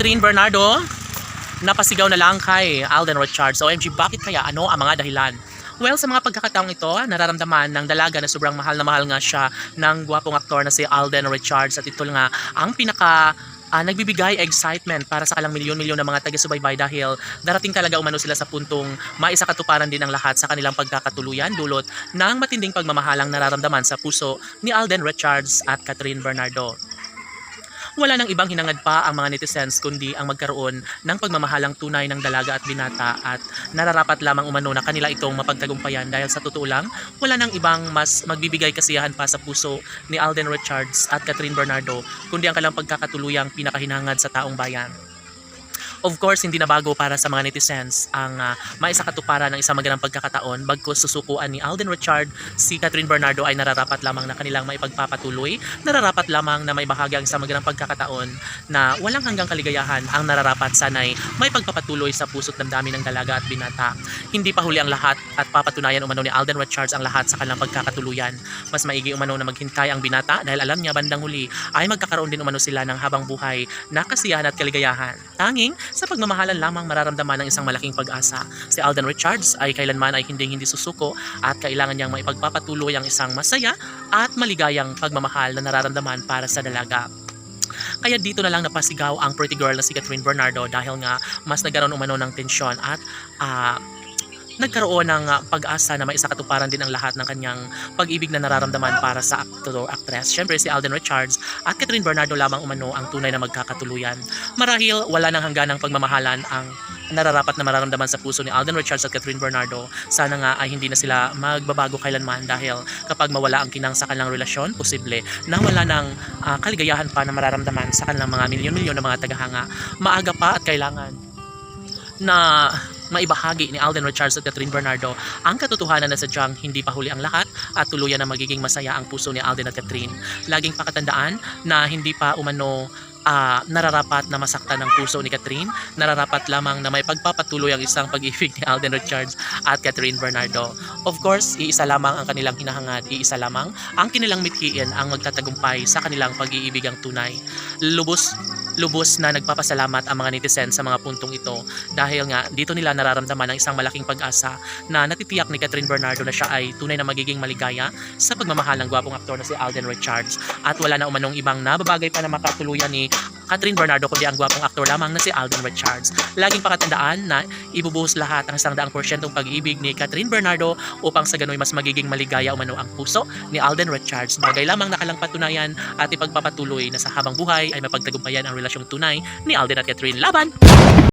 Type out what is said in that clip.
Catherine Bernardo, napasigaw na lang kay Alden Richards. OMG, bakit kaya? Ano ang mga dahilan? Well, sa mga pagkakataong ito, nararamdaman ng dalaga na sobrang mahal na mahal nga siya ng gwapong aktor na si Alden Richards, at ito nga ang pinaka nagbibigay excitement para sa kalang milyon-milyon na mga taga-subaybay dahil darating talaga umano sila sa puntong maisakatuparan din ang lahat sa kanilang pagkakatuluyan dulot ng matinding pagmamahalang nararamdaman sa puso ni Alden Richards at Catherine Bernardo. Wala nang ibang hinangad pa ang mga netizens kundi ang magkaroon ng pagmamahalang tunay ng dalaga at binata, at nararapat lamang umano na kanila itong mapagtagumpayan dahil sa totoo lang, wala nang ibang mas magbibigay kasiyahan pa sa puso ni Alden Richards at Catherine Bernardo kundi ang kanilang pagkakatuluyang pinakahinangad sa taong bayan. Of course, hindi na bago para sa mga netizens ang maisakatuparan ng isang magandang pagkakataon bagkus susukuan ni Alden Richards si Catherine Bernardo ay nararapat lamang na kanilang maipagpapatuloy, nararapat lamang na may bahagi ang isang magandang pagkakataon na walang hanggang kaligayahan ang nararapat sanay may pagpapatuloy sa puso't damdamin ng dalaga at binata. Hindi pa huli ang lahat at papatunayan umano ni Alden Richards ang lahat sa kanilang pagkakatuluyan. Mas maigi umano na maghintay ang binata dahil alam niya bandang huli ay magkakaroon din umano sila ng habang buhay na kasiyahan at kaligayahan. Tanging sa pagmamahalan lamang mararamdaman ng isang malaking pag-asa. Si Alden Richards ay kailanman ay hindi susuko at kailangan niyang maipagpapatuloy ang isang masaya at maligayang pagmamahal na nararamdaman para sa dalaga. Kaya dito na lang napasigaw ang pretty girl na si Catherine Bernardo dahil nga mas nagkaroon umano ng tensyon at nagkaroon ng pag-asa na maisakatuparan din ang lahat ng kanyang pag-ibig na nararamdaman para sa actress. Siyempre si Alden Richards at Catherine Bernardo lamang umano ang tunay na magkakatuluyan. Marahil wala nang hangganang pagmamahalan ang nararapat na mararamdaman sa puso ni Alden Richards at Catherine Bernardo. Sana nga ay hindi na sila magbabago kailanman dahil kapag mawala ang kinang sa kanilang relasyon, posible na wala ng kaligayahan pa na mararamdaman sa kanilang mga milyon-milyon na mga tagahanga. Maaga pa at kailangan na maibahagi ni Alden Richards at Catherine Bernardo ang katotohanan na sadyang hindi pa huli ang lahat at tuluyan na magiging masaya ang puso ni Alden at Catherine. Laging pakatandaan na hindi pa umano nararapat na masaktan ng puso ni Catherine, nararapat lamang na may pagpapatuloy ang isang pag-ibig ni Alden Richards at Catherine Bernardo. Of course, iisa lamang ang kanilang hinahangad, iisa lamang ang kanilang mithiin ang magtatagumpay sa kanilang pag-iibigang tunay. Lubos na nagpapasalamat ang mga netizens sa mga puntong ito dahil nga dito nila nararamdaman ang isang malaking pag-asa na natitiyak ni Catherine Bernardo na siya ay tunay na magiging maligaya sa pagmamahal ng gwapong aktor na si Alden Richards, at wala na umanong ibang nababagay pa na makatuluyan ni Catherine Bernardo kundi ang gwapong aktor lamang na si Alden Richards. Laging pakatandaan na ibubuhos lahat ang 100% pag-ibig ni Catherine Bernardo upang sa gano'y mas magiging maligaya umano ang puso ni Alden Richards. Bagay lamang nakalang patunayan at ipagpapatuloy na sa habang buhay ay mapagtagumpayan ang relasyong tunay ni Alden at Catherine. Laban!